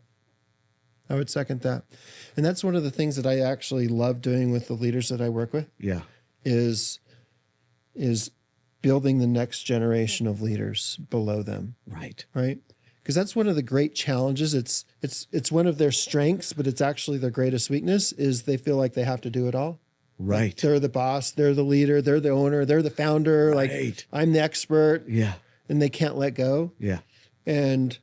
And that's one of the things that I actually love doing with the leaders that I work with. Yeah. Is building the next generation of leaders below them. Right. Right? Because that's one of the great challenges. It's one of their strengths, but it's actually their greatest weakness is they feel like they have to do it all. Right. Like they're the boss, they're the leader, they're the owner, they're the founder. Right. Like I'm the expert. Yeah. And they can't let go. Yeah. And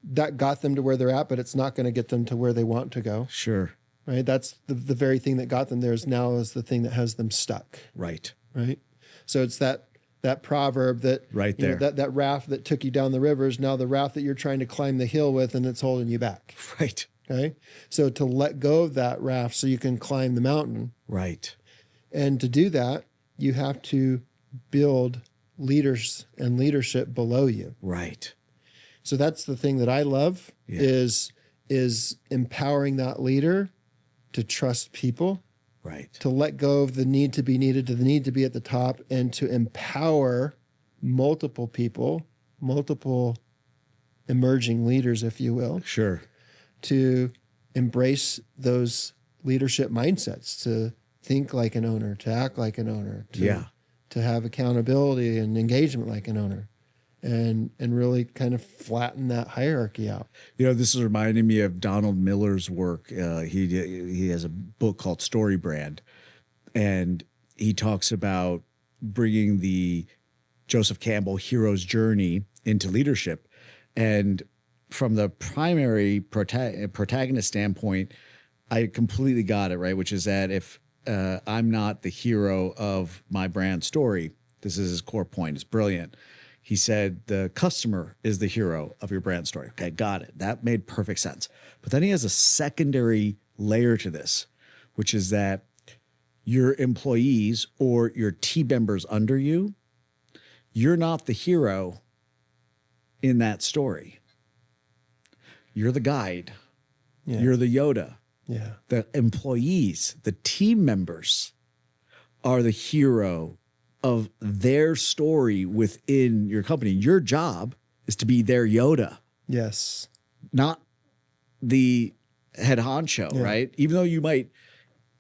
that got them to where they're at, but it's not going to get them to where they want to go. Sure. Right? That's the very thing that got them there is the thing that has them stuck. Right. Right? So it's that proverb that right there, there, that raft that took you down the river is now the raft that you're trying to climb the hill with, and it's holding you back. Right. Okay. So to let go of that raft so you can climb the mountain. Right. And to do that, you have to build leaders and leadership below you. Right. So that's the thing that I love is empowering that leader to trust people. Right. To let go of the need to be needed, to the need to be at the top, and to empower multiple people, multiple emerging leaders, if you will. Sure. To embrace those leadership mindsets, to think like an owner, to act like an owner, to have accountability and engagement like an owner, and really kind of flatten that hierarchy out. You know, this is reminding me of Donald Miller's work. He has a book called Story Brand, and he talks about bringing the Joseph Campbell hero's journey into leadership. And from the primary protagonist standpoint, I completely got it, right? Which is that if I'm not the hero of my brand story, this is his core point. It's brilliant. He said the customer is the hero of your brand story. Okay, got it. That made perfect sense. But then he has a secondary layer to this, which is that your employees or your team members under you, you're not the hero in that story. You're the guide. Yeah. You're the Yoda. Yeah. The employees, the team members are the hero of their story within your company. Your job is to be their Yoda. Yes. Not the head honcho, right? Even though you might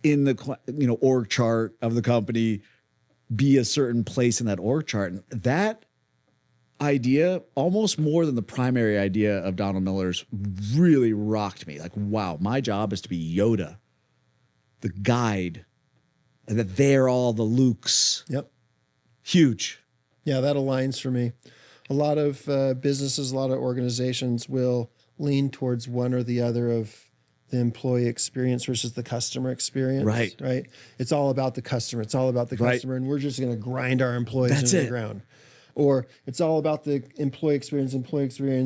in the org chart of the company be a certain place in that org chart. That idea, almost more than the primary idea of Donald Miller's, really rocked me. Like, wow, my job is to be Yoda, the guide, and that they're all the Lukes. Yep. Huge. Yeah, that aligns for me. A lot of businesses, a lot of organizations will lean towards one or the other of the employee experience versus the customer experience. Right. Right. It's all about the customer. It's all about the Right. customer. And we're just going to grind our employees That's into it. the ground. Or it's all about the employee experience,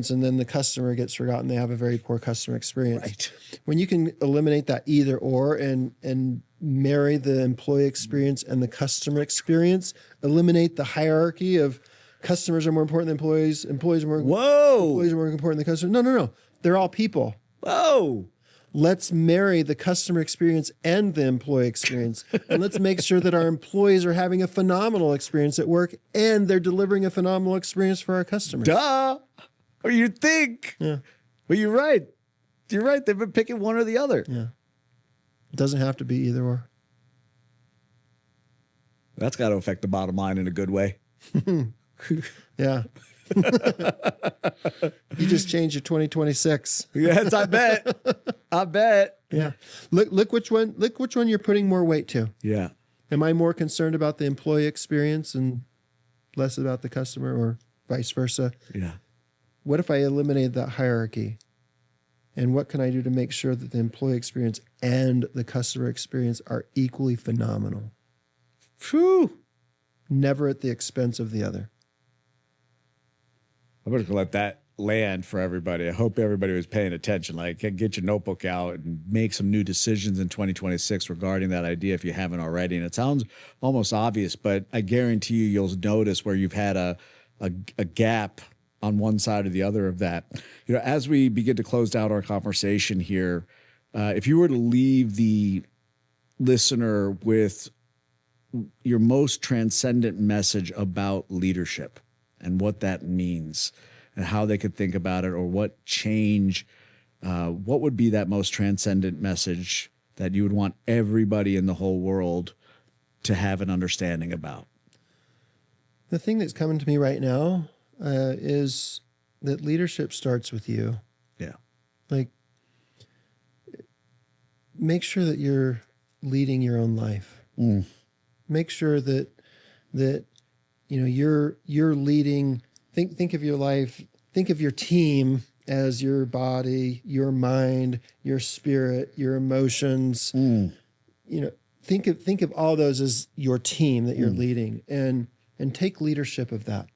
and then the customer gets forgotten. They have a very poor customer experience. Right. When you can eliminate that either or and marry the employee experience and the customer experience, eliminate the hierarchy of customers are more important than employees, employees are more important than customers. No. They're all people. Whoa. Let's marry the customer experience and the employee experience. And let's make sure that our employees are having a phenomenal experience at work and they're delivering a phenomenal experience for our customers. Duh. Or you think. Yeah. But you're right. You're right. They've been picking one or the other. Yeah. It doesn't have to be either or. That's got to affect the bottom line in a good way. Yeah. You just changed your 2026. Yes, I bet. I bet. Yeah. Look which one you're putting more weight to. Yeah. Am I more concerned about the employee experience and less about the customer, or vice versa? Yeah. What if I eliminated that hierarchy? And what can I do to make sure that the employee experience and the customer experience are equally phenomenal? Phew. Never at the expense of the other. I'm going to let that land for everybody. I hope everybody was paying attention. Like, get your notebook out and make some new decisions in 2026 regarding that idea if you haven't already. And it sounds almost obvious, but I guarantee you'll notice where you've had a gap on one side or the other of that. You know, as we begin to close out our conversation here, if you were to leave the listener with your most transcendent message about leadership and what that means and how they could think about it, or what change, what would be that most transcendent message that you would want everybody in the whole world to have an understanding about? The thing that's coming to me right now is that leadership starts with you. Yeah. Like, make sure that you're leading your own life. Make sure that you know you're leading. Think of your life. Think of your team as your body, your mind, your spirit, your emotions. You know, think of all those as your team that you're leading, and take leadership of that.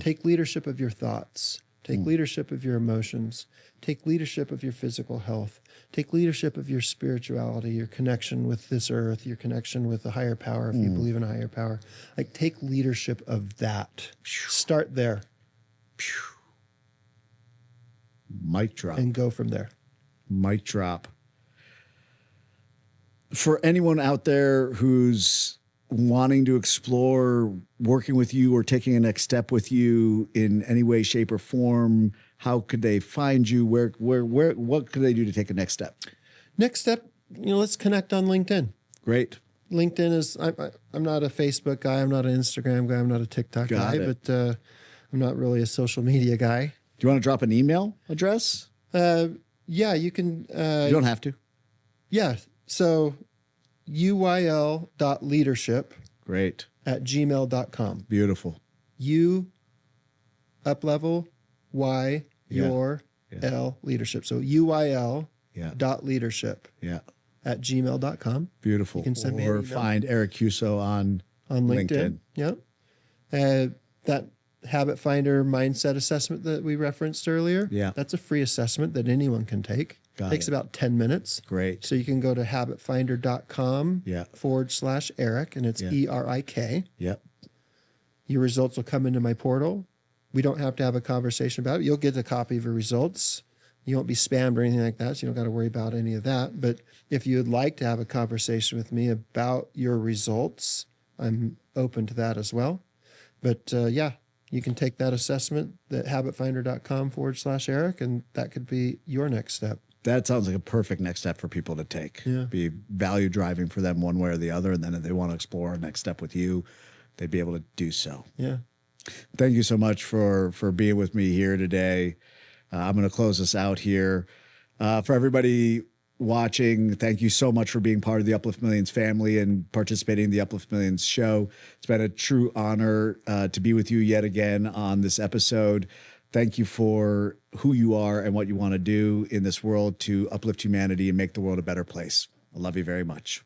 Take leadership of your thoughts. Take leadership of your emotions. Take leadership of your physical health. Take leadership of your spirituality, your connection with this earth, your connection with a higher power, if you believe in a higher power. Like, take leadership of that. Start there. Mic drop. And go from there. Mic drop. For anyone out there who's wanting to explore working with you or taking a next step with you in any way, shape, or form, how could they find you? Where, what could they do to take a next step? Next step, let's connect on LinkedIn. Great. LinkedIn is, I'm not a Facebook guy. I'm not an Instagram guy. I'm not a TikTok guy, but I'm not really a social media guy. Do you want to drop an email address? Yeah, you can. You don't have to. Yeah. So uyl.leadership Great. at gmail.com. Beautiful. U uplevel Y your L leadership. So uyl.leadership at gmail.com. Beautiful. You can send me an or email. find Erik Huso on LinkedIn. Yep. That habit finder mindset assessment that we referenced earlier. Yeah. That's a free assessment that anyone can take. Takes about 10 minutes. Great. So you can go to habitfinder.com /Erik, and it's ERIK. Yep. Your results will come into my portal. We don't have to have a conversation about it. You'll get a copy of your results. You won't be spammed or anything like that, so you don't got to worry about any of that. But if you would like to have a conversation with me about your results, I'm open to that as well. But you can take that assessment at habitfinder.com /Erik, and that could be your next step. That sounds like a perfect next step for people to take. Yeah. Be value driving for them one way or the other. And then if they want to explore a next step with you, they'd be able to do so. Yeah. Thank you so much for being with me here today. I'm going to close this out here. For everybody watching, thank you so much for being part of the Uplift Millions family and participating in the Uplift Millions show. It's been a true honor to be with you yet again on this episode. Thank you for who you are and what you want to do in this world to uplift humanity and make the world a better place. I love you very much.